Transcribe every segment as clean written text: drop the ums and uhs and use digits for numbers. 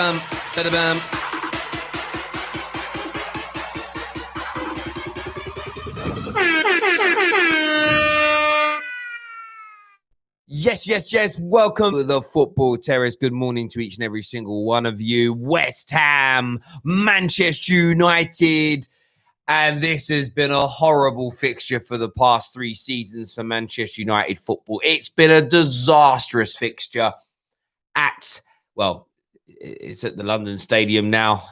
bam, da bam. Yes. Welcome to the Football Terrace. Good morning to each and every single one of you. West Ham, Manchester United. And this has been a horrible fixture for the past 3 seasons for Manchester United football. It's been a disastrous fixture it's at the London Stadium now,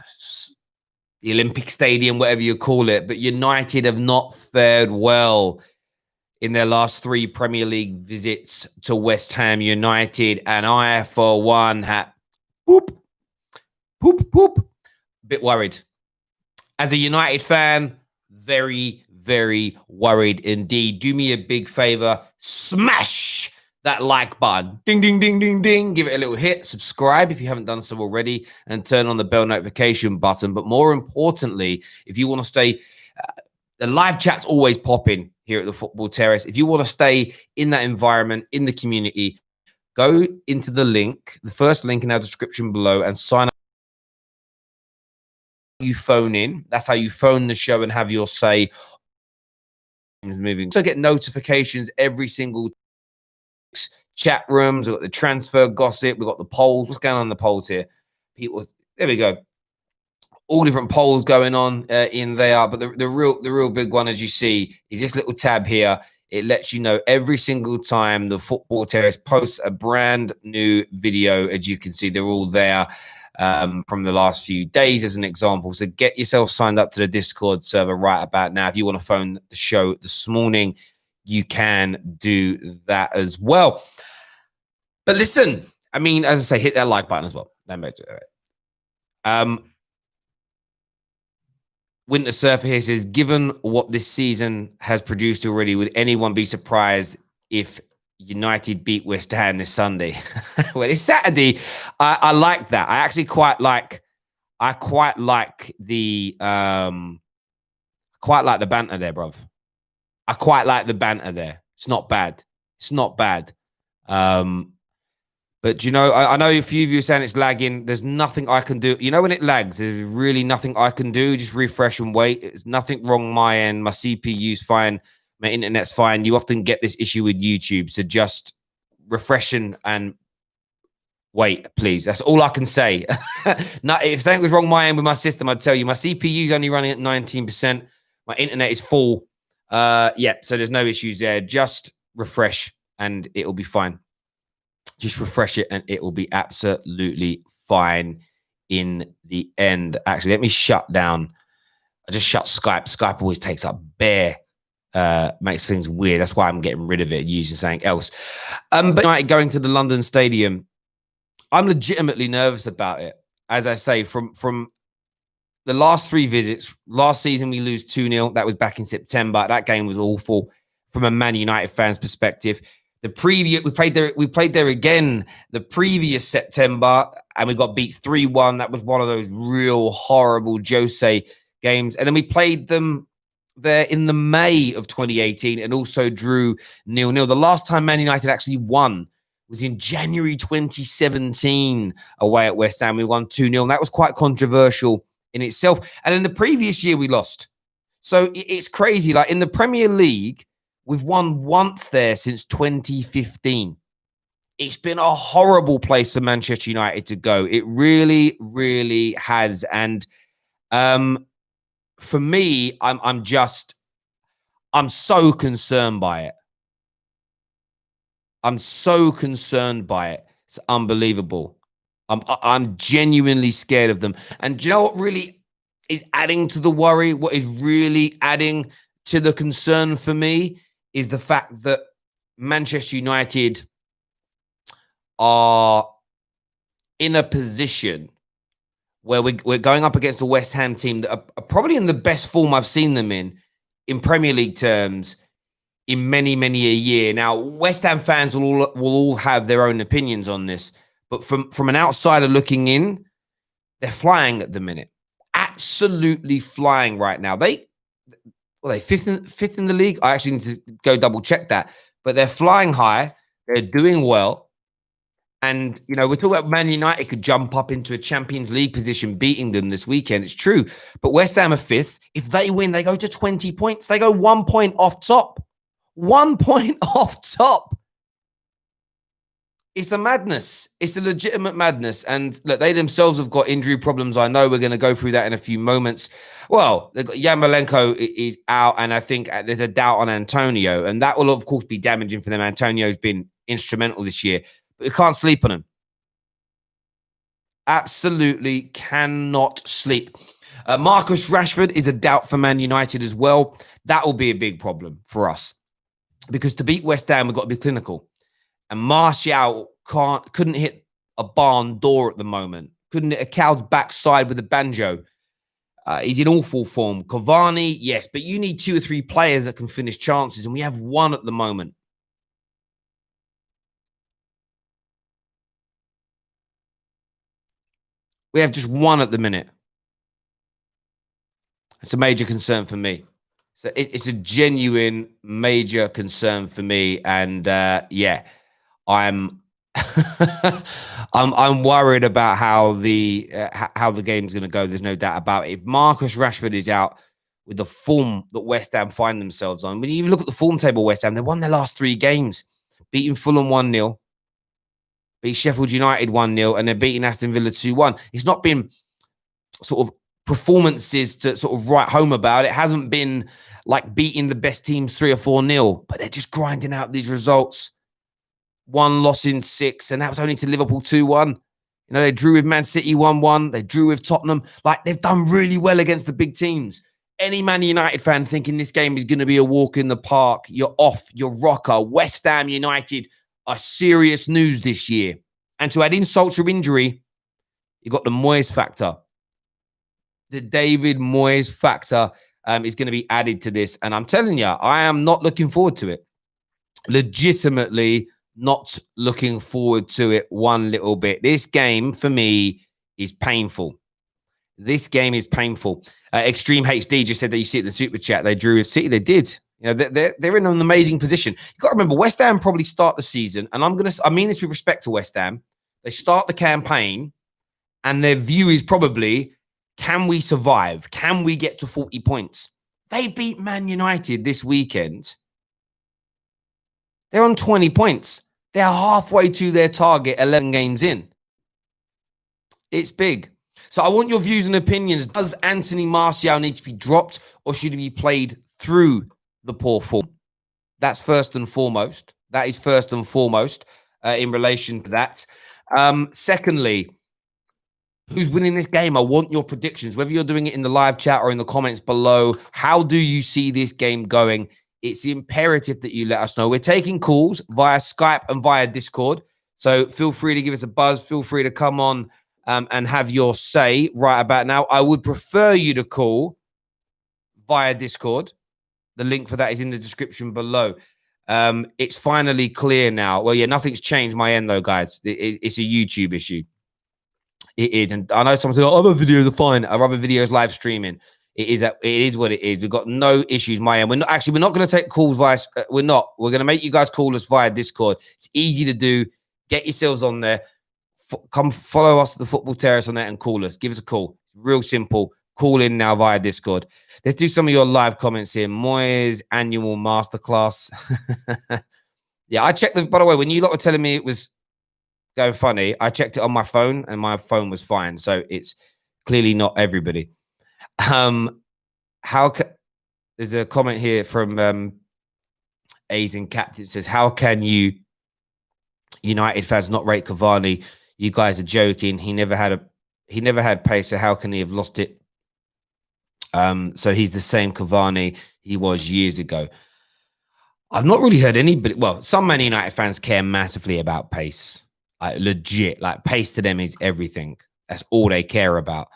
the Olympic Stadium, whatever you call it. But United have not fared well in their last 3 Premier League visits to West Ham United. And I, for one, had a bit worried. As a United fan, very, very worried indeed. Do me a big favor, smash that like button. Ding, ding, ding, ding, ding. Give it a little hit. Subscribe if you haven't done so already, and turn on the bell notification button. But more importantly, if you want to stay, the live chat's always popping here at the Football Terrace. If you want to stay in that environment, in the community, go into the link, the first link in our description below, and sign up. You phone in. That's how you phone the show and have your say. Moving. So get notifications every single chat rooms. We've got the transfer gossip. We've got the polls. What's going on in the polls here? People. There we go. All different polls going on in there. But the real big one, as you see, is this little tab here. It lets you know every single time the Football Terrace posts a brand new video. As you can see, they're all there. From the last few days as an example. So get yourself signed up to the Discord server right about now. If you want to phone the show this morning, you can do that as well. But listen, I mean, as I say, hit that like button as well. Winter Surfer here says, given what this season has produced already, would anyone be surprised if United beat West Ham this Sunday? Well, it's Saturday. I like that. I actually quite like the banter there, bruv. I quite like the banter there. It's not bad. But you know, I know a few of you are saying it's lagging. There's nothing I can do. You know, when it lags, there's really nothing I can do. Just refresh and wait. There's nothing wrong on my end. My CPU's fine. My internet's fine. You often get this issue with YouTube. So just refresh and wait, please. That's all I can say. If something was wrong on my end with my system, I'd tell you. My CPU's only running at 19%. My internet is full. So there's no issues there. Just refresh and it'll be fine. Just refresh it and it will be absolutely fine in the end. Actually, let me shut down. I just shut Skype. Skype always takes up bare. Makes things weird. That's why I'm getting rid of it and using something else. But going to the London Stadium, I'm legitimately nervous about it. As I say, from the last 3 visits, last season we lose 2-0. That was back in September. That game was awful from a Man United fan's perspective. We played there again the previous September, and we got beat 3-1. That was one of those real horrible Jose games. And then we played them there in the May of 2018 and also drew 0-0. The last time Man United actually won was in January 2017 away at West Ham. We won 2-0. And that was quite controversial in itself. And in the previous year, we lost. So it's crazy. Like in the Premier League, we've won once there since 2015. It's been a horrible place for Manchester United to go. It really, really has. And for me, I'm so concerned by it. I'm so concerned by it. It's unbelievable. I'm genuinely scared of them. And do you know what really is adding to the worry? What is really adding to the concern for me is the fact that Manchester United are in a position where we're going up against a West Ham team that are probably in the best form I've seen them in Premier League terms in many, many a year. Now, West Ham fans will all have their own opinions on this, but from an outsider looking in, they're flying at the minute. Absolutely flying right now. They fifth in the league? I actually need to go double check that. But they're flying high. They're doing well. And, we're talking about Man United could jump up into a Champions League position, beating them this weekend. It's true. But West Ham are fifth. If they win, they go to 20 points. They go 1 point off top. 1 point off top. It's a madness. It's a legitimate madness. And look, they themselves have got injury problems. I know we're going to go through that in a few moments. Well, Yarmolenko is out, and I think there's a doubt on Antonio, and that will, of course, be damaging for them. Antonio's been instrumental this year, but we can't sleep on him. Absolutely cannot sleep. Marcus Rashford is a doubt for Man United as well. That will be a big problem for us because to beat West Ham, we've got to be clinical. And Martial couldn't hit a barn door at the moment. Couldn't hit a cow's backside with a banjo. He's in awful form. Cavani, yes, but you need 2 or 3 players that can finish chances, and we have one at the moment. We have just one at the minute. It's a major concern for me. So it's a genuine major concern for me, and yeah, I'm I'm worried about how the game's going to go. There's no doubt about it. If Marcus Rashford is out with the form that West Ham find themselves on, when you even look at the form table, West Ham, they won their last 3 games, beating Fulham 1-0, beat Sheffield United 1-0, and they're beating Aston Villa 2-1. It's not been sort of performances to sort of write home about. It hasn't been like beating the best teams 3 or 4-0, but they're just grinding out these results. 1 loss in 6, and that was only to Liverpool 2-1. They drew with Man City 1-1. They drew with Tottenham. Like, they've done really well against the big teams. Any Man United fan thinking this game is going to be a walk in the park, you're off, you're rocker. West Ham United are serious news this year. And to add insult to injury, you got the Moyes factor. The David Moyes factor is going to be added to this. And I'm telling you, I am not looking forward to it. Legitimately not looking forward to it one little bit. This game, for me, is painful. This game is painful. Extreme HD just said that you see it in the super chat. They drew with City. They did. They're in an amazing position. You've got to remember, West Ham probably start the season, and I mean this with respect to West Ham. They start the campaign, and their view is probably, can we survive? Can we get to 40 points? They beat Man United this weekend. They're on 20 points. They're halfway to their target 11 games in. It's big. So I want your views and opinions. Does Anthony Martial need to be dropped, or should he be played through the poor form? That's first and foremost. That is first and foremost in relation to that. Secondly, who's winning this game? I want your predictions, whether you're doing it in the live chat or in the comments below. How do you see this game going? It's imperative that you let us know. We're taking calls via Skype and via Discord. So feel free to give us a buzz. Feel free to come on and have your say right about now. I would prefer you to call via Discord. The link for that is in the description below. It's finally clear now. Well, yeah, nothing's changed my end though, guys. It's a YouTube issue. It is. And I know someone said, other videos are fine. Our other videos live streaming. It is what it is. We've got no issues, my end. We're not going to take calls via. We're going to make you guys call us via Discord. It's easy to do. Get yourselves on there. Come follow us at the Football Terrace on there and call us. Give us a call. Real simple. Call in now via Discord. Let's do some of your live comments here. Moyes annual masterclass. Yeah, I checked. By the way, when you lot were telling me it was going funny, I checked it on my phone and my phone was fine. So it's clearly not everybody. There's a comment here from A's and Captain. It says, how can you United fans not rate Cavani? You guys are joking. He never had pace, so how can he have lost it? So he's the same Cavani he was years ago. I've not really heard anybody. Well, some Man United fans care massively about pace. Like legit, like pace to them is everything. That's all they care about.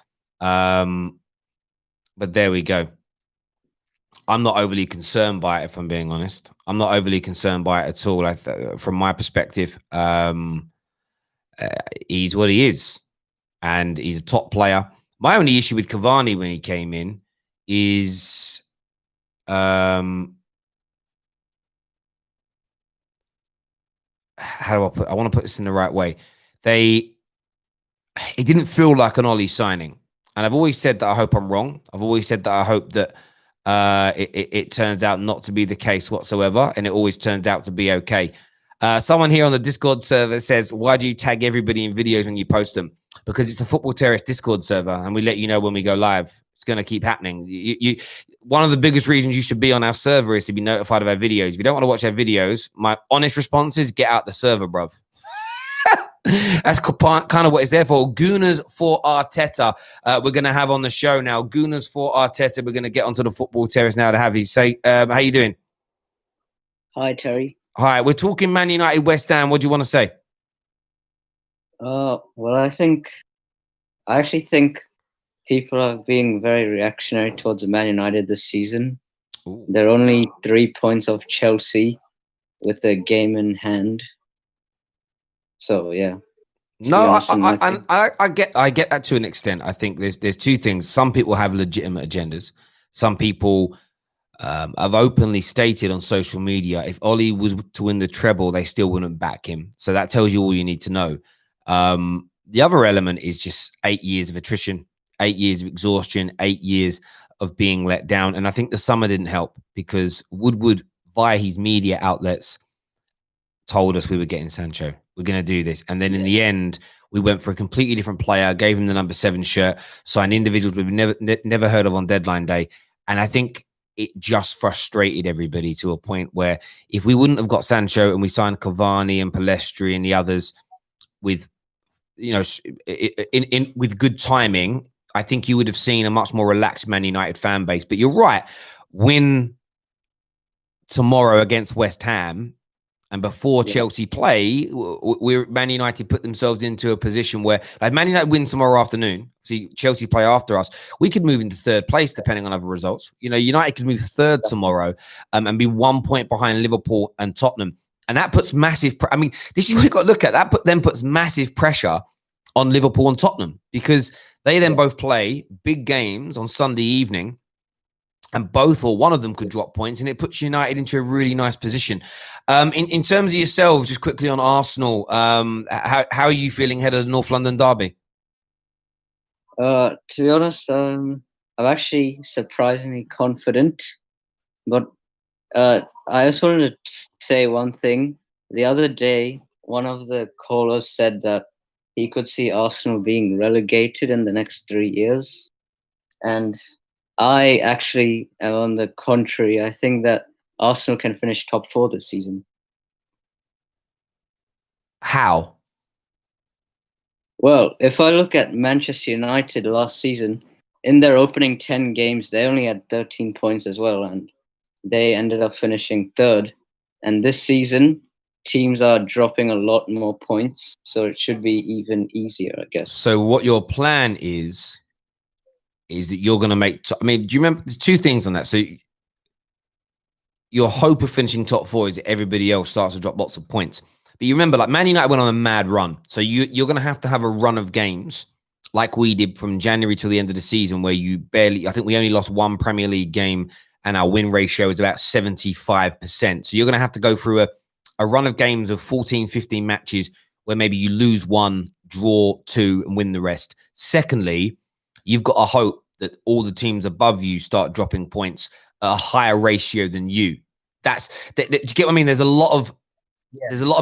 But there we go. I'm not overly concerned by it, if I'm being honest. I'm not overly concerned by it at all. From my perspective, he's what he is, and he's a top player. My only issue with Cavani when he came in is how do I want to put this in the right way. it didn't feel like an Ollie signing. And I've always said that I hope I'm wrong. I've always said that I hope that it turns out not to be the case whatsoever. And it always turns out to be okay. Someone here on the Discord server says, why do you tag everybody in videos when you post them? Because it's the Football Terrace Discord server, and we let you know when we go live. It's going to keep happening. One of the biggest reasons you should be on our server is to be notified of our videos. If you don't want to watch our videos, my honest response is get out the server, bruv. That's kind of what it's there for. Gooners for Arteta. We're going to have on the show now. Gooners for Arteta. We're going to get onto the Football Terrace now to have you. Say, how you doing? Hi, Terry. Hi, we're talking Man United, West Ham. What do you want to say? Well, I actually think people are being very reactionary towards Man United this season. Ooh. They're only 3 points off Chelsea with the game in hand. So yeah. No, I get that to an extent. I think there's two things. Some people have legitimate agendas. Some people have openly stated on social media if Ollie was to win the treble, they still wouldn't back him. So that tells you all you need to know. The other element is just 8 years of attrition, 8 years of exhaustion, 8 years of being let down. And I think the summer didn't help because Woodward, via his media outlets, told us we were getting Sancho. We're going to do this. And then in the end, we went for a completely different player, gave him the number 7 shirt, signed individuals we've never heard of on deadline day. And I think it just frustrated everybody to a point where if we wouldn't have got Sancho and we signed Cavani and Palestri and the others with, with good timing, I think you would have seen a much more relaxed Man United fan base. But you're right. Win tomorrow against West Ham, and before Chelsea play, Man United put themselves into a position where, like, Man United win tomorrow afternoon. See, Chelsea play after us. We could move into third place depending on other results. United could move third tomorrow and be 1 point behind Liverpool and Tottenham. And that puts massive. This is what you've got to look at. That puts massive pressure on Liverpool and Tottenham because they then both play big games on Sunday evening. And both or one of them could drop points, and it puts United into a really nice position. In terms of yourselves, just quickly on Arsenal, how are you feeling ahead of the North London derby? To be honest, I'm actually surprisingly confident. But I just wanted to say one thing. The other day, one of the callers said that he could see Arsenal being relegated in the next 3 years. And I actually am on the contrary. I think that Arsenal can finish top 4 this season. How? Well, if I look at Manchester United last season, in their opening 10 games, they only had 13 points as well, and they ended up finishing 3rd. And this season, teams are dropping a lot more points, so it should be even easier, I guess. So what your plan is that you're going to make... do you remember... There's two things on that. So your hope of finishing top 4 is that everybody else starts to drop lots of points. But you remember, like, Man United went on a mad run. So you're going to have a run of games like we did from January till the end of the season where you barely... I think we only lost 1 Premier League game and our win ratio is about 75%. So you're going to have to go through a run of games of 14, 15 matches where maybe you lose 1, draw 2, and win the rest. Secondly, you've got a hope that all the teams above you start dropping points at a higher ratio than you. Do you get what I mean? There's a lot of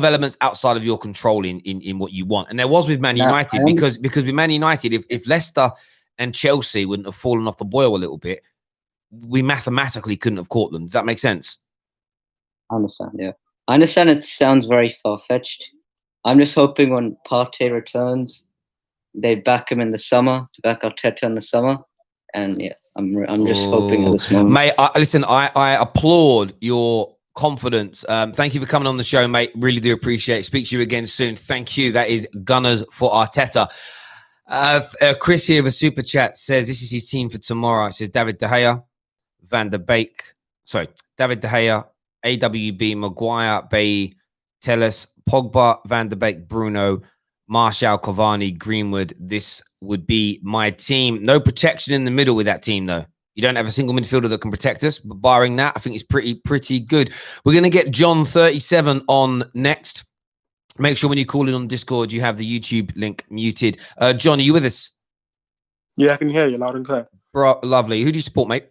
elements outside of your control in what you want. And there was with Man United because with Man United, if Leicester and Chelsea wouldn't have fallen off the boil a little bit, we mathematically couldn't have caught them. Does that make sense? I understand, yeah. I understand it sounds very far-fetched. I'm just hoping when Partey returns, they back him in the summer, to back Arteta in the summer. And yeah, I'm just hoping at this moment. Mate, listen, I applaud your confidence. Thank you for coming on the show, mate. Really do appreciate it. Speak to you again soon. Thank you. That is Gunners for Arteta. Chris here with Super Chat says this is his team for tomorrow. It says David De Gea, David De Gea, AWB, Maguire, Bay, Terrace, Pogba, Van der Beek, Bruno, Martial, Cavani, Greenwood. This would be my team. No protection in the middle with that team, though. You don't have a single midfielder that can protect us, but barring that, I think it's pretty good. We're going to get John 37 on next. Make sure when you call in on Discord, you have the YouTube link muted. John, are you with us? Yeah, I can hear you loud and clear. Bro, lovely. Who do you support, mate?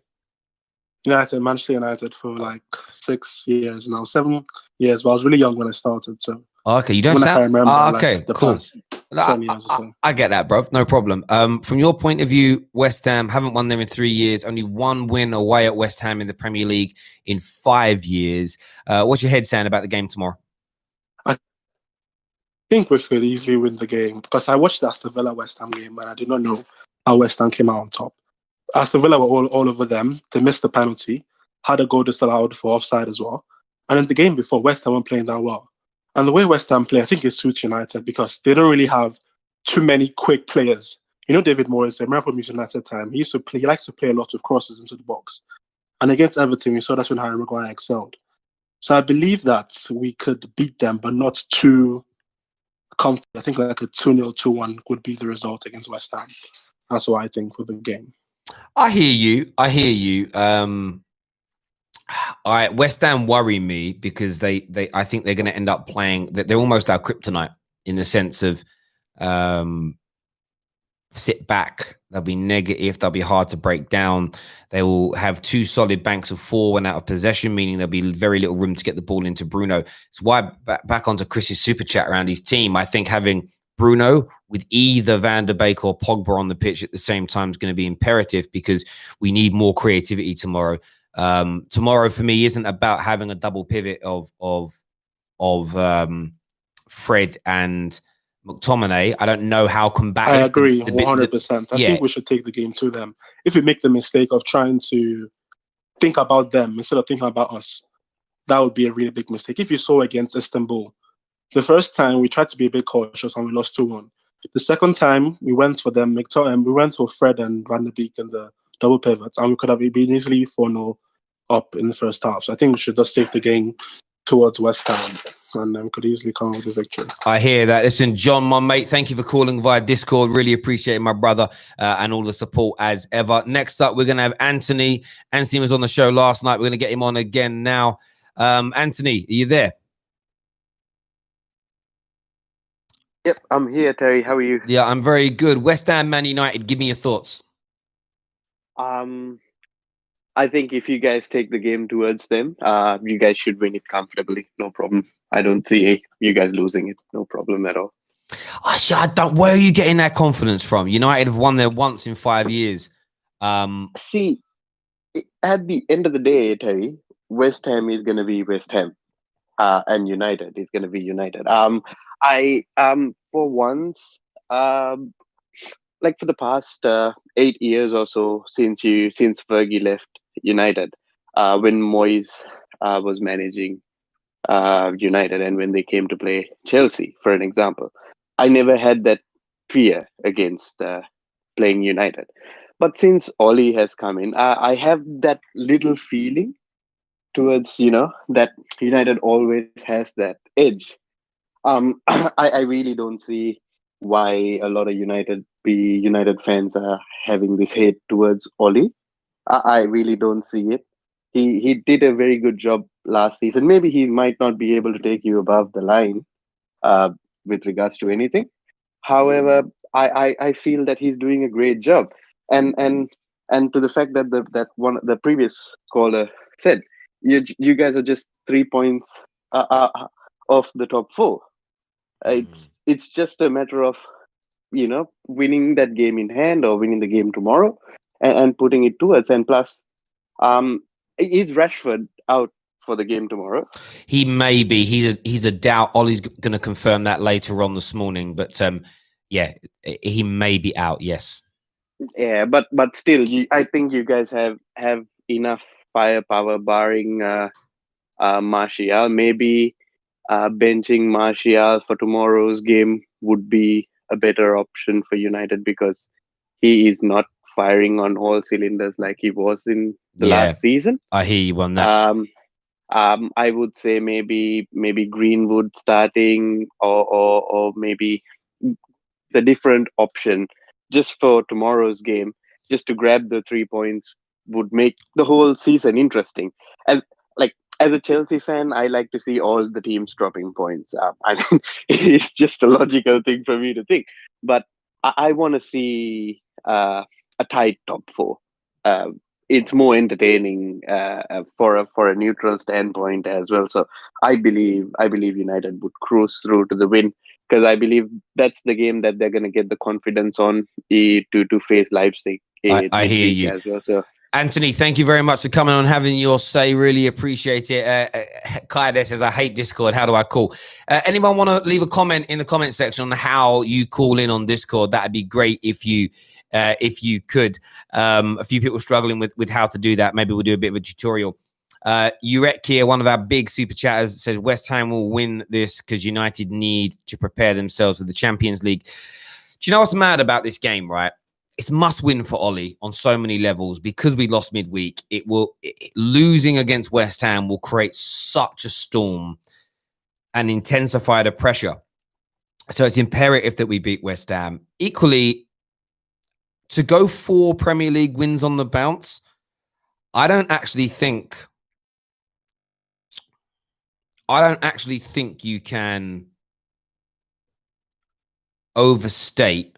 United, Manchester United for like 6 years now, 7 years. But I was really young when I started, so Okay, you don't when I sound. can remember, Okay, like the cool. past 10 years or so. I get that, bro. No problem. From your point of view, West Ham haven't won there in 3 years. Only one win away at West Ham in the Premier League in 5 years. What's your head saying about the game tomorrow? I think we could easily win the game because I watched the Aston Villa West Ham game and I did not know how West Ham came out on top. Aston Villa were all over them. They missed the penalty, had a goal disallowed for offside as well. And in the game before, West Ham weren't playing that well. And the way West Ham play, I think it suits United because they don't really have too many quick players. You know, David Moyes, I remember from his United time, he likes to play a lot of crosses into the box. And against Everton, we saw that's when Harry Maguire excelled. So I believe that we could beat them, but not too comfortable. I think like a 2-0, 2-1 would be the result against West Ham. That's what I think for the game. I hear you. All right, West Ham worry me because they I think they're going to end up playing. They're almost our kryptonite in the sense of sit back. They'll be negative. They'll be hard to break down. They will have 2 solid banks of 4 when out of possession, meaning there'll be very little room to get the ball into Bruno. It's why back onto Chris's super chat around his team. I think having Bruno with either Van der Beek or Pogba on the pitch at the same time is going to be imperative because we need more creativity tomorrow. Tomorrow for me isn't about having a double pivot of Fred and McTominay. I don't know how combative. I agree 100%. I think we should take the game to them. If we make the mistake of trying to think about them instead of thinking about us, that would be a really big mistake. If you saw against Istanbul, the first time we tried to be a bit cautious and we lost 2-1. The second time we went for them, we went for Fred and Van der Beek and the double pivots, and we could have been easily 4-0 up in the first half. So I think we should just take the game towards West Ham and then could easily come with a victory. I hear that. Listen, John, my mate, thank you for calling via Discord. Really appreciate it, my brother, and all the support as ever. Next up, we're going to have Anthony. Anthony was on the show last night. We're going to get him on again now. Anthony, are you there? Yep, I'm here, Terry. How are you? Yeah, I'm very good. West Ham, Man United, give me your thoughts. I think if you guys take the game towards them, you guys should win it comfortably. No problem. I don't see you guys losing it. No problem at all. Actually, I don't. Where are you getting that confidence from? United have won there once in 5 years. See, at the end of the day, Terry, West Ham is going to be West Ham, and United is going to be United. For once, like for the past 8 years or so since Fergie left United, when Moyes was managing United and when they came to play Chelsea, for an example, I never had that fear against playing United. But since Oli has come in, I have that little feeling towards, that United always has that edge. I really don't see why a lot of United fans are having this hate towards Oli. I really don't see it. He did a very good job last season. Maybe he might not be able to take you above the line with regards to anything. However, I feel that he's doing a great job. And to the fact that the previous caller said, you guys are just 3 points off the top 4. It's just a matter of winning that game in hand or winning the game tomorrow and putting it towards. And plus, is Rashford out for the game tomorrow? He may be. He's a doubt. Ollie's going to confirm that later on this morning. But yeah, he may be out. Yes. Yeah, but still, I think you guys have enough firepower, barring Martial. Maybe benching Martial for tomorrow's game would be a better option for United because he is not firing on all cylinders like he was in the last season. I hear you on that. I would say maybe Greenwood starting or maybe the different option just for tomorrow's game, just to grab the 3 points would make the whole season interesting. as a Chelsea fan, I like to see all the teams dropping points. I mean, it's just a logical thing for me to think. But I want to see a tight top four. It's more entertaining for a neutral standpoint as well. So I believe United would cruise through to the win, because I believe that's the game that they're going to get the confidence on to face Leipzig I hear midweek you. as well. So Anthony, thank you very much for coming on, having your say. Really appreciate it. Kaide says, I hate Discord. How do I call? Anyone want to leave a comment in the comment section on how you call in on Discord? That'd be great if you could. A few people struggling with how to do that. Maybe we'll do a bit of a tutorial. Urek here, one of our big super chatters, says West Ham will win this because United need to prepare themselves for the Champions League. Do you know what's mad about this game, right? It's must win for Ollie on so many levels because we lost midweek. Losing against West Ham will create such a storm and intensify the pressure. So it's imperative that we beat West Ham. Equally, to go 4 Premier League wins on the bounce, I don't actually think you can overstate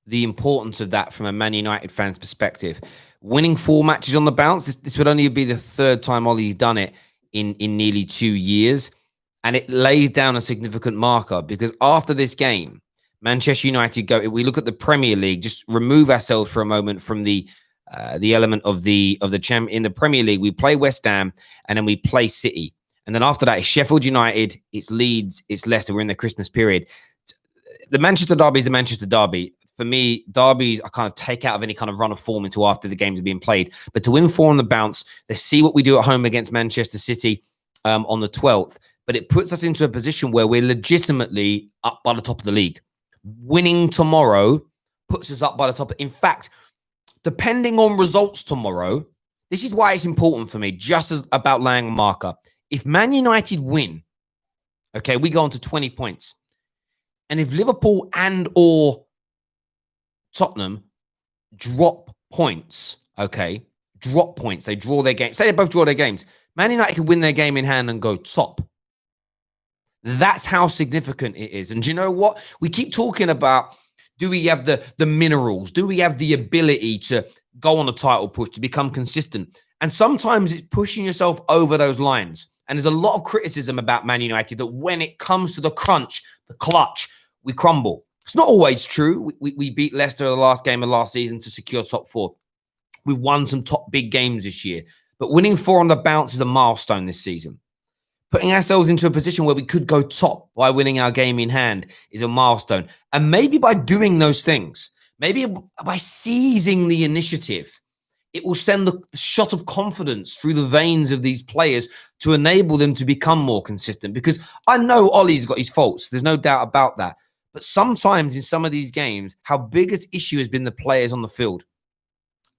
the importance of that from a Man United fan's perspective. Winning 4 matches on the bounce, this would only be the 3rd time Ollie's done it in nearly 2 years. And it lays down a significant marker because after this game, Manchester United we look at the Premier League, just remove ourselves for a moment from the element of the champ in the Premier League. We play West Ham and then we play City. And then after that, it's Sheffield United, it's Leeds, it's Leicester. We're in the Christmas period. The Manchester derby is the Manchester derby. For me, derbies I kind of take out of any kind of run of form until after the games are being played. But to win 4 on the bounce, let's see what we do at home against Manchester City on the 12th. But it puts us into a position where we're legitimately up by the top of the league. Winning tomorrow puts us up by the top. In fact, depending on results tomorrow, this is why it's important for me, just as about laying a marker. If Man United win, okay, we go on to 20 points. And if Liverpool and or Tottenham drop points, okay, they draw their game. Say they both draw their games. Man United could win their game in hand and go top. That's how significant it is. And do you know what? We keep talking about, do we have the minerals? Do we have the ability to go on a title push, to become consistent? And sometimes it's pushing yourself over those lines. And there's a lot of criticism about Man United that when it comes to the crunch, the clutch, we crumble. It's not always true. We beat Leicester the last game of last season to secure top 4. We've won some top big games this year. But winning 4 on the bounce is a milestone this season. Putting ourselves into a position where we could go top by winning our game in hand is a milestone. And maybe by doing those things, maybe by seizing the initiative, it will send the shot of confidence through the veins of these players to enable them to become more consistent. Because I know Ollie's got his faults. There's no doubt about that. But sometimes in some of these games, our biggest issue has been the players on the field.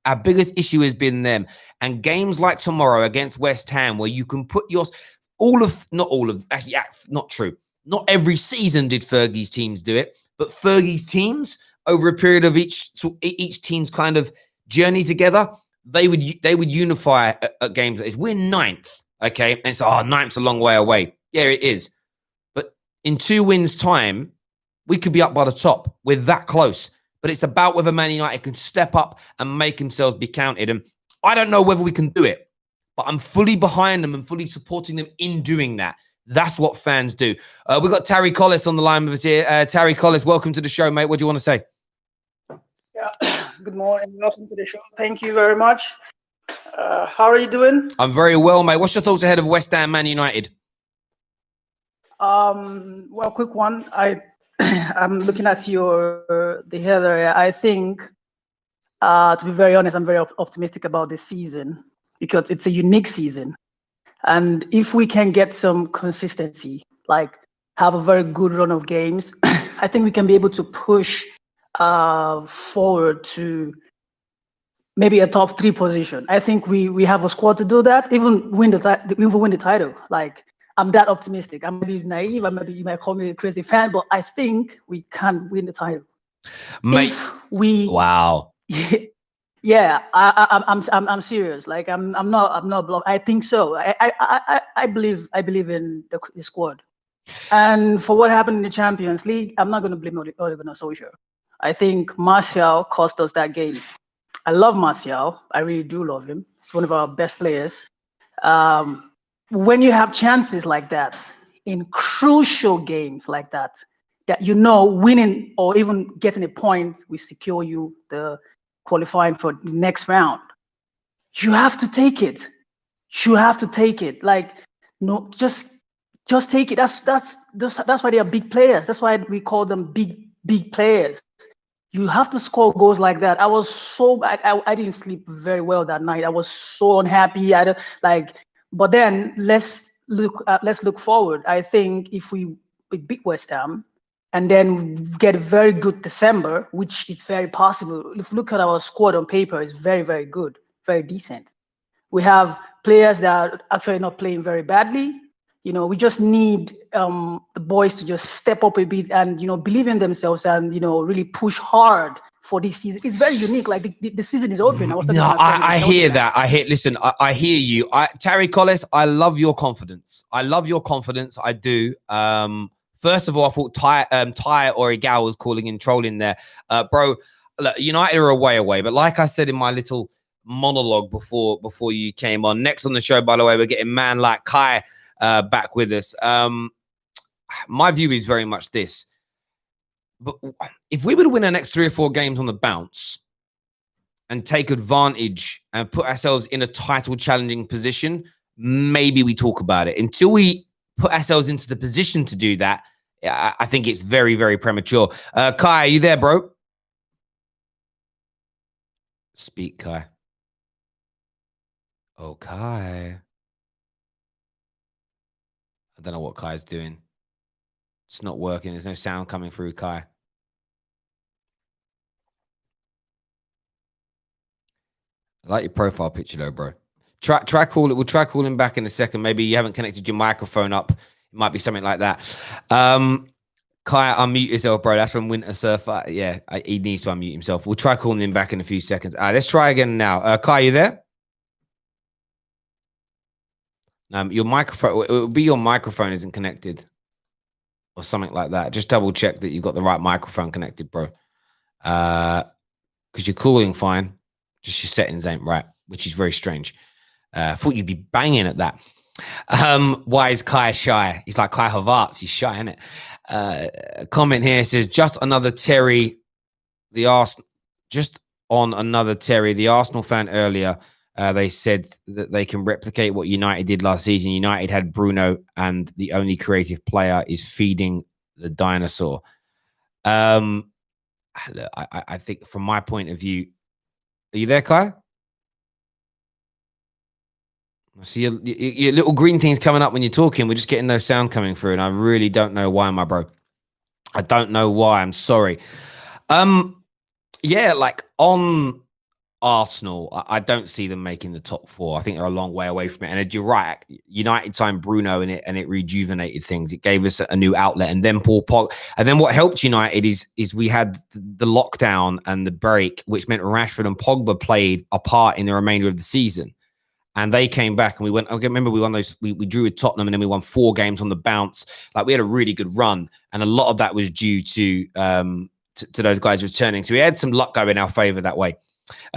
Our biggest issue has been them. And games like tomorrow against West Ham, where you can put not true. Not every season did Fergie's teams do it, but Fergie's teams over a period of each team's kind of journey together, they would unify at games like this. We're 9th, okay? And it's, 9th's a long way away. Yeah, it is. But in 2 wins time, we could be up by the top. We're that close. But it's about whether Man United can step up and make themselves be counted. And I don't know whether we can do it, but I'm fully behind them and fully supporting them in doing that. That's what fans do. We've got Terry Collis on the line with us here. Terry Collis, welcome to the show, mate. What do you want to say? Yeah, good morning. Welcome to the show. Thank you very much. How are you doing? I'm very well, mate. What's your thoughts ahead of West Ham Man United? Well, quick one. I'm looking at the header. I think, to be very honest, I'm very optimistic about this season because it's a unique season. And if we can get some consistency, like have a very good run of games, I think we can be able to push forward to maybe a top 3 position. I think we have a squad to do that, even win the title. Like, I'm that optimistic. I might be naive. You might call me a crazy fan, but I think we can win the title. Mate, Wow. Yeah, I'm serious. Like I'm not bluff. I think so. I believe in the squad. And for what happened in the Champions League, I'm not going to blame Ole Gunnar Solskjaer. I think Martial cost us that game. I love Martial. I really do love him. He's one of our best players. When you have chances like that, in crucial games like that, that you know winning or even getting a point will secure you the qualifying for the next round, you have to take it. You have to take it. Like, no, just take it. That's why they are big players. That's why we call them big players. You have to score goals like that. I was so I didn't sleep very well that night. I was so unhappy. I don't like. But then let's look forward. I think if we beat West Ham and then get a very good December, which is very possible. If you look at our squad on paper, it's very, very good, very decent. We have players that are actually not playing very badly. You know, we just need the boys to just step up a bit and, you know, believe in themselves and, you know, really push hard for this season. It's very unique. Like the season is open. I hear that. Listen, I hear you. Terry Collis, I love your confidence. I love your confidence. I do. First of all, I thought Ty or Igal was calling in trolling there. Bro, look, United are away. But like I said in my little monologue before you came on, next on the show, by the way, we're getting man like Kai back with us. My view is very much this. But if we were to win the next 3 or 4 games on the bounce and take advantage and put ourselves in a title challenging position, maybe we talk about it. Until we put ourselves into the position to do that, I think it's very, very premature. Kai, are you there, bro? Speak, Kai. Oh, Kai. I don't know what Kai's doing. It's not working. There's no sound coming through, Kai. I like your profile picture, though, bro. Try call it. We'll try calling back in a second. Maybe you haven't connected your microphone up. It might be something like that. Kai, unmute yourself, bro. That's from Winter Surfer. Yeah, he needs to unmute himself. We'll try calling him back in a few seconds. Let's try again now. Kai, you there? Your microphone. It would be your microphone isn't connected, or something like that. Just double check that you've got the right microphone connected, bro. Because you're calling fine. Just your settings ain't right, which is very strange. I thought you'd be banging at that. Why is Kai shy? He's like Kai Havertz. He's shy, isn't it? A comment here says, just on another Terry, the Arsenal fan earlier, they said that they can replicate what United did last season. United had Bruno, and the only creative player is feeding the dinosaur. I think from my point of view, are you there, Kai? I see your little green thing's coming up when you're talking. We're just getting no sound coming through, and I really don't know why, my bro. I don't know why. I'm sorry. Yeah, like on Arsenal, I don't see them making the top 4. I think they're a long way away from it. And you're right. United signed Bruno in it, and it rejuvenated things. It gave us a new outlet. And then Paul Pogba. And then what helped United is we had the lockdown and the break, which meant Rashford and Pogba played a part in the remainder of the season. And they came back and we went, okay, remember we won those, we drew with Tottenham and then we won 4 games on the bounce. Like we had a really good run. And a lot of that was due to those guys returning. So we had some luck go in our favor that way.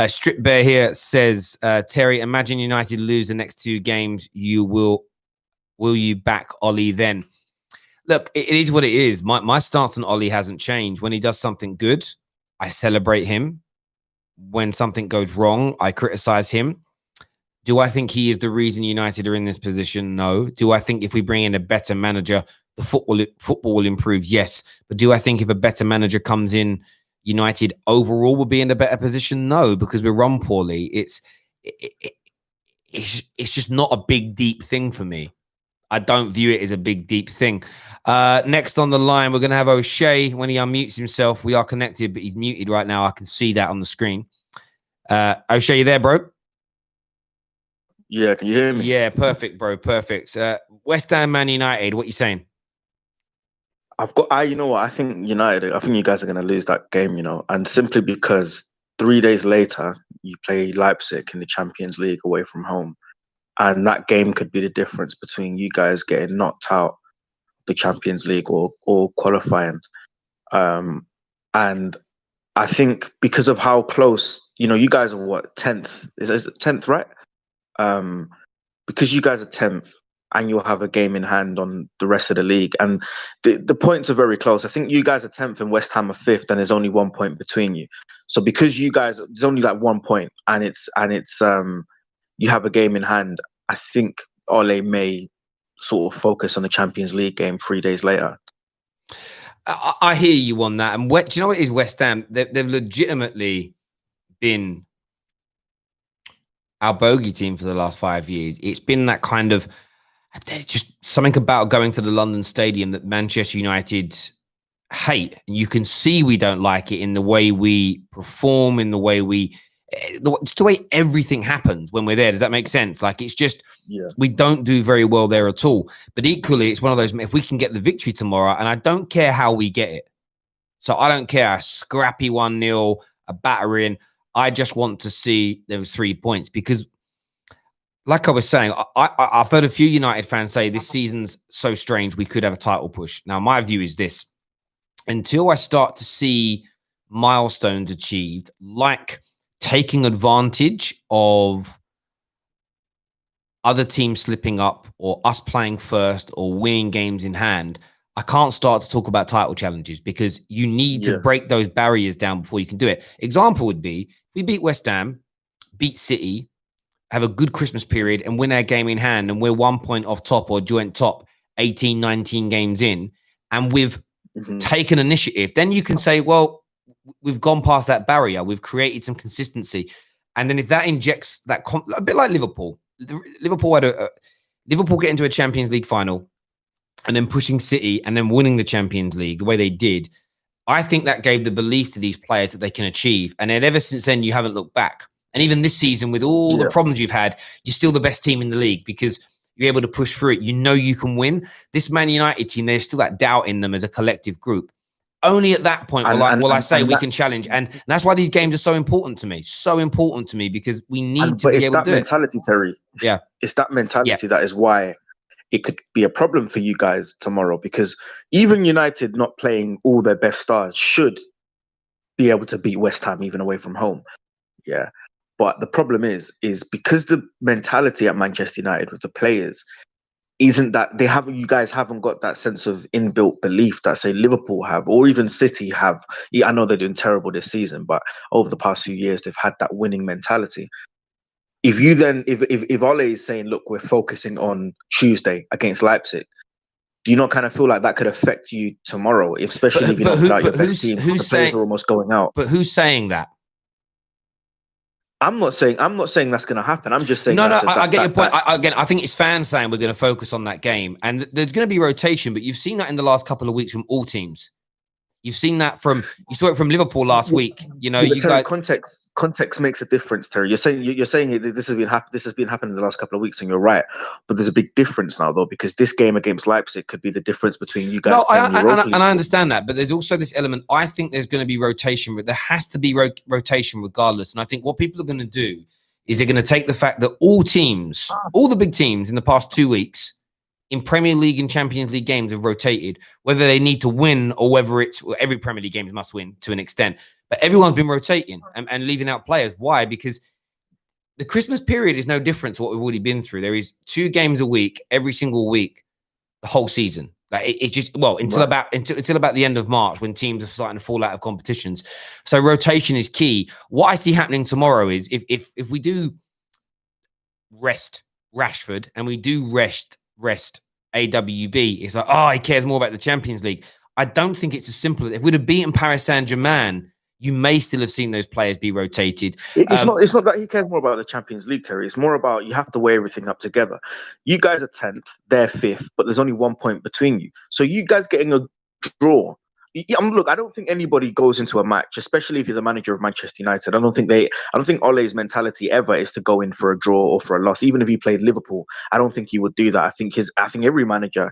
Strip Bear here says, Terry, imagine United lose the next 2 games. Will you back Ollie then? Look, it is what it is. My stance on Ollie hasn't changed. When he does something good, I celebrate him. When something goes wrong, I criticize him. Do I think he is the reason United are in this position? No. Do I think if we bring in a better manager, the football will improve? Yes. But do I think if a better manager comes in, United overall will be in a better position? No, because we're run poorly. It's just not a big, deep thing for me. I don't view it as a big, deep thing. Next on the line, we're going to have O'Shea. When he unmutes himself, we are connected, but he's muted right now. I can see that on the screen. O'Shea, you there, bro? Yeah, can you hear me? Yeah, perfect, bro. Perfect. West Ham, Man United, what you saying? You know what? I think you guys are going to lose that game, and simply because 3 days later, you play Leipzig in the Champions League away from home, and that game could be the difference between you guys getting knocked out the Champions League or qualifying. And I think because of how close, you guys are what, 10th? Is it 10th, right? Because you guys are 10th and you'll have a game in hand on the rest of the league. And the points are very close. I think you guys are 10th and West Ham are 5th, and there's only 1 point between you. So because you guys, there's only like 1 point and it's you have a game in hand, I think Ole may sort of focus on the Champions League game 3 days later. I hear you on that. And do you know what it is, West Ham? They've legitimately been our bogey team for the last 5 years. It's been that kind of, there's just something about going to the London Stadium that Manchester United hate. And you can see we don't like it in the way we perform, in the way just the way everything happens when we're there. Does that make sense? Like, it's just, we don't do very well there at all. But equally, it's one of those, if we can get the victory tomorrow, and I don't care how we get it. So I don't care, a scrappy 1-0, a battering. I just want to see there was 3 points, because like I was saying, I've heard a few United fans say this season's so strange we could have a title push. Now, my view is this. Until I start to see milestones achieved, like taking advantage of other teams slipping up or us playing first or winning games in hand, I can't start to talk about title challenges, because you need to break those barriers down before you can do it. Example would be, we beat West Ham, beat City, have a good Christmas period and win our game in hand, and we're 1 point off top or joint top 18, 19 games in, and we've taken initiative. Then you can say, well, we've gone past that barrier. We've created some consistency. And then if that injects that, a bit like Liverpool. Liverpool had Liverpool get into a Champions League final and then pushing City and then winning the Champions League the way they did. I think that gave the belief to these players that they can achieve. And then ever since then, you haven't looked back. And even this season, with all the problems you've had, you're still the best team in the league because you're able to push through it. You know you can win. This Man United team, there's still that doubt in them as a collective group. Only at that point will I say we can challenge. And that's why these games are so important to me. So important to me, because we need to be able to do it. It's that mentality, Terry. Yeah. It's that mentality that is why it could be a problem for you guys tomorrow, because even United not playing all their best stars should be able to beat West Ham even away from home. Yeah. But the problem is because the mentality at Manchester United with the players isn't that you guys haven't got that sense of inbuilt belief that, say, Liverpool have, or even City have. I know they're doing terrible this season, but over the past few years, they've had that winning mentality. If Ole is saying, look, we're focusing on Tuesday against Leipzig, do you not kind of feel like that could affect you tomorrow, especially if you don't put out your best team? The players are almost going out. But who's saying that? I'm not saying that's going to happen. I'm just saying I get your point. I think it's fans saying we're going to focus on that game, and there's going to be rotation. But you've seen that in the last couple of weeks from all teams. You saw it from Liverpool last week. You know, Terry, context makes a difference, Terry. You're saying this has been happening in the last couple of weeks, and you're right. But there's a big difference now, though, because this game against Leipzig could be the difference between you guys. No, I understand that, but there's also this element. I think there's going to be rotation. There has to be rotation regardless. And I think what people are going to do is they're going to take the fact that all the big teams in the past 2 weeks in Premier League and Champions League games have rotated, whether they need to win or whether every Premier League game must win to an extent. But everyone's been rotating and leaving out players. Why? Because the Christmas period is no different to what we've already been through. There is 2 games a week, every single week, the whole season. Like it's just until about the end of March, when teams are starting to fall out of competitions. So rotation is key. What I see happening tomorrow is if we do rest Rashford and we do rest AWB, it's like, he cares more about the Champions League. I don't think it's as simple. If we'd have beaten Paris Saint-Germain, you may still have seen those players be rotated. It's not that he cares more about the Champions League, Terry. It's more about you have to weigh everything up together. You guys are 10th, they're 5th, but there's only 1 point between you. So you guys getting a draw. Look, I don't think anybody goes into a match, especially if you're the manager of Manchester United. I don't think Ole's mentality ever is to go in for a draw or for a loss. Even if he played Liverpool, I don't think he would do that. I think every manager,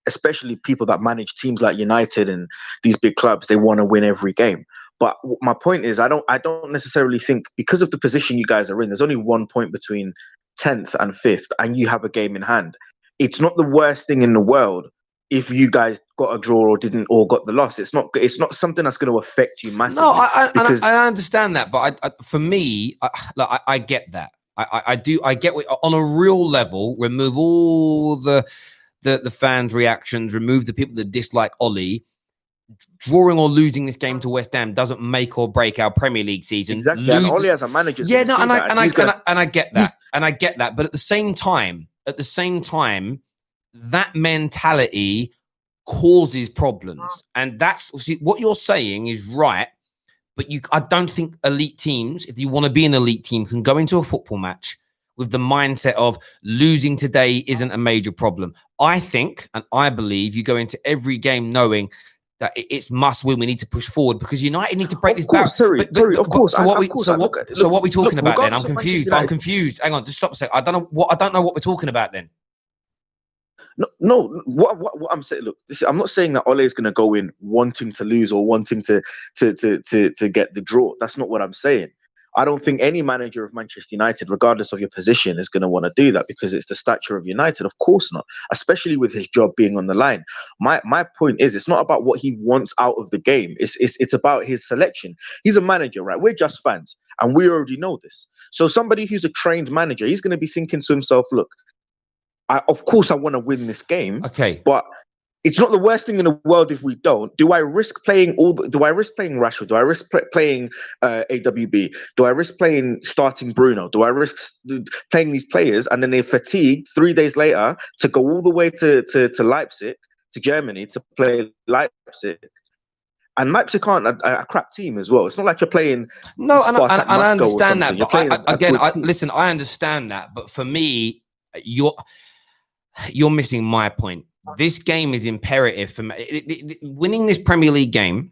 especially people that manage teams like United and these big clubs, they want to win every game. But my point is, I don't necessarily think, because of the position you guys are in, there's only 1 point between 10th and 5th, and you have a game in hand. It's not the worst thing in the world if you guys got a draw or got the loss. It's not something that's going to affect you massively. No, because I understand that, but for me, I get that. I do. I get what, on a real level. Remove all the fans' reactions. Remove the people that dislike Ollie. Drawing or losing this game to West Ham doesn't make or break our Premier League season. Exactly, and Ollie as a manager, yeah, no, and I get that, and I get that. But at the same time, that mentality causes problems, and that's what you're saying is right. But I don't think elite teams, if you want to be an elite team, can go into a football match with the mindset of losing today isn't a major problem. I think, and I believe, you go into every game knowing that it's must win. We need to push forward because United need to break this barrier. Terry, of course. So what are we talking about then? I'm confused. I'm confused. Hang on, just stop a sec. I don't know what we're talking about then. No. What I'm saying, look, I'm not saying that Ole is going to go in wanting to lose or wanting to get the draw. That's not what I'm saying. I don't think any manager of Manchester United, regardless of your position, is going to want to do that because it's the stature of United. Of course not, especially with his job being on the line. My point is, it's not about what he wants out of the game. It's about his selection. He's a manager, right? We're just fans, and we already know this. So somebody who's a trained manager, he's going to be thinking to himself, look, of course I want to win this game, okay, but it's not the worst thing in the world if we don't. Do I risk playing do I risk playing Rashford? Do I risk playing AWB? Do I risk starting Bruno? Do I risk playing these players and then they're fatigued 3 days later to go all the way to Leipzig, to Germany, to play Leipzig? And Leipzig aren't a crap team as well. It's not like you're playing. No, and I understand that. But listen, I understand that. But for me, you're missing my point. This game is imperative for me. Winning this Premier League game,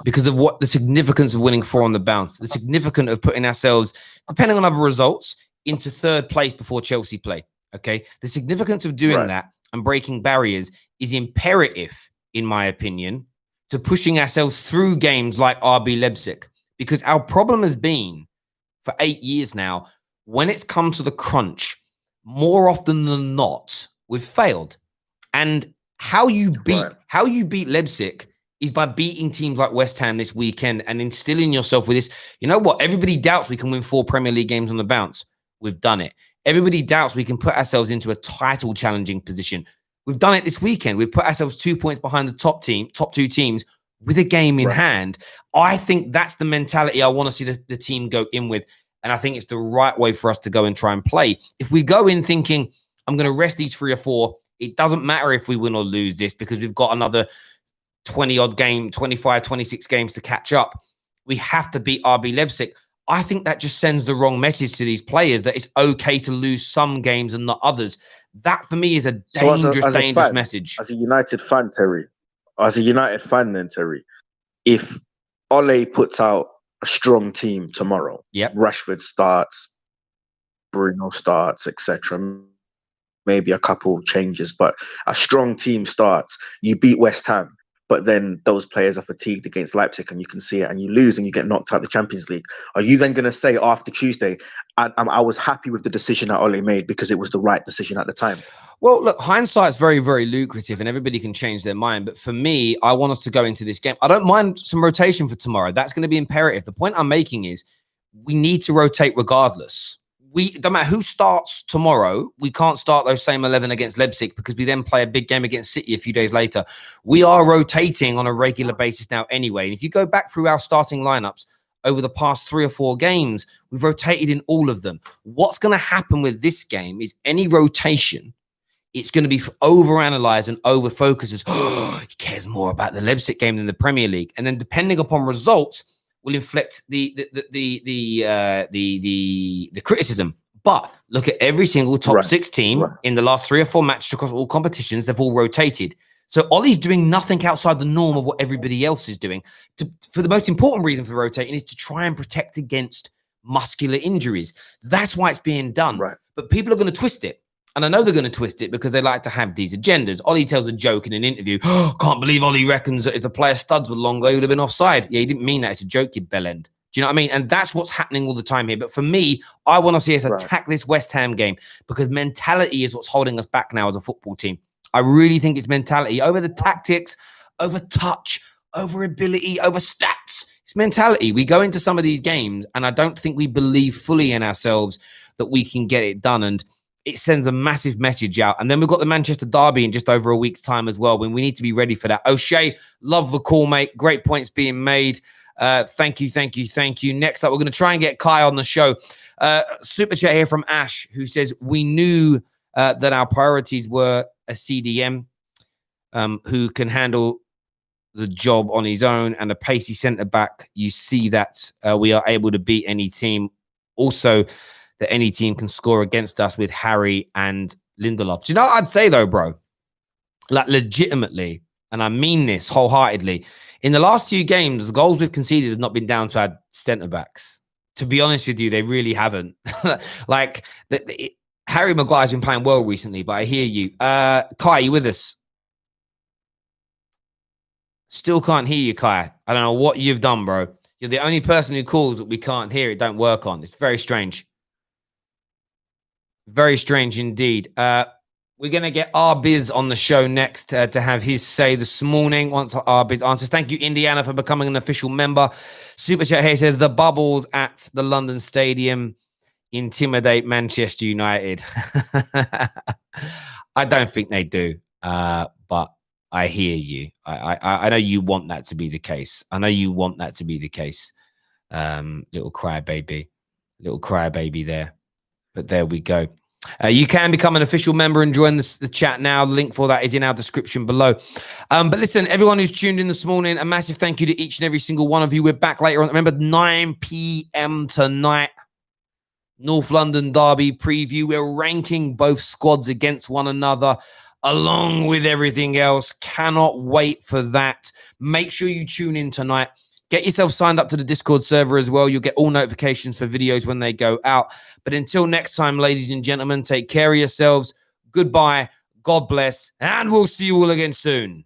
because of what the significance of winning 4 on the bounce, the significance of putting ourselves, depending on other results, into 3rd place before Chelsea play. Okay, the significance of doing that and breaking barriers is imperative, in my opinion, to pushing ourselves through games like RB Leipzig. Because our problem has been for 8 years now, when it's come to the crunch, more often than not, we've failed. And how you beat Leipzig is by beating teams like West Ham this weekend and instilling yourself with this. You know what? Everybody doubts we can win 4 Premier League games on the bounce. We've done it. Everybody doubts we can put ourselves into a title challenging position. We've done it this weekend. We've put ourselves 2 points behind the top 2 teams with a game in hand. I think that's the mentality I want to see the team go in with. And I think it's the right way for us to go and try and play. If we go in thinking, I'm going to rest these 3 or 4, it doesn't matter if we win or lose this because we've got another 20-odd game, 25, 26 games to catch up. We have to beat RB Leipzig. I think that just sends the wrong message to these players that it's okay to lose some games and not others. That, for me, is a dangerous message. As a United fan, Terry, if Ole puts out a strong team tomorrow, Rashford starts, Bruno starts, etc., maybe a couple changes, but a strong team starts, you beat West Ham, but then those players are fatigued against Leipzig and you can see it and you lose and you get knocked out of the Champions League. Are you then going to say after Tuesday, I was happy with the decision that Ole made because it was the right decision at the time? Well, look, hindsight's very, very lucrative and everybody can change their mind. But for me, I want us to go into this game. I don't mind some rotation for tomorrow. That's going to be imperative. The point I'm making is we need to rotate regardless. Don't matter who starts tomorrow, we can't start those same 11 against Leipzig because we then play a big game against City a few days later. We are rotating on a regular basis now anyway. And if you go back through our starting lineups over the past 3 or 4 games, we've rotated in all of them. What's going to happen with this game is any rotation, it's going to be overanalyzed and over-focused as, he cares more about the Leipzig game than the Premier League. And then depending upon results, will inflict the criticism. But look at every single top 6 team in the last 3 or 4 matches across all competitions. They've all rotated. So Ollie's doing nothing outside the norm of what everybody else is doing. For the most important reason for rotating is to try and protect against muscular injuries. That's why it's being done. But people are going to twist it. And I know they're going to twist it because they like to have these agendas. Ollie tells a joke in an interview. Oh, can't believe Ollie reckons that if the player's studs were longer, he would have been offside. Yeah, he didn't mean that. It's a joke, you bellend. Do you know what I mean? And that's what's happening all the time here. But for me, I want to see us attack this West Ham game because mentality is what's holding us back now as a football team. I really think it's mentality over the tactics, over touch, over ability, over stats. It's mentality. We go into some of these games and I don't think we believe fully in ourselves that we can get it done. And it sends a massive message out. And then we've got the Manchester Derby in just over a week's time as well, when we need to be ready for that. O'Shea, love the call, mate. Great points being made. Thank you. Next up, we're going to try and get Kai on the show. Super chat here from Ash, who says, we knew that our priorities were a CDM who can handle the job on his own and a pacey centre-back. You see that we are able to beat any team. Also, that any team can score against us with Harry and Lindelof. Do you know what I'd say, though, bro? Like, legitimately, and I mean this wholeheartedly, in the last few games, the goals we've conceded have not been down to our centre-backs. To be honest with you, they really haven't. Like, Harry Maguire's been playing well recently, but I hear you. Kai, you with us? Still can't hear you, Kai. I don't know what you've done, bro. You're the only person who calls that we can't hear. It don't work on. It's very strange. Very strange indeed. We're going to get Arbiz on the show next to have his say this morning once Arbiz answers. Thank you, Indiana, for becoming an official member. Super Chat here says, the bubbles at the London Stadium intimidate Manchester United. I don't think they do, but I hear you. I know you want that to be the case. Little crybaby there. But there we go. You can become an official member and join the chat now. The link for that is in our description below. But listen, everyone who's tuned in this morning, a massive thank you to each and every single one of you. We're back later on. Remember, 9 p.m. tonight, North London Derby preview. We're ranking both squads against one another, along with everything else. Cannot wait for that. Make sure you tune in tonight. Get yourself signed up to the Discord server as well. You'll get all notifications for videos when they go out. But until next time, ladies and gentlemen, take care of yourselves. Goodbye. God bless. And we'll see you all again soon.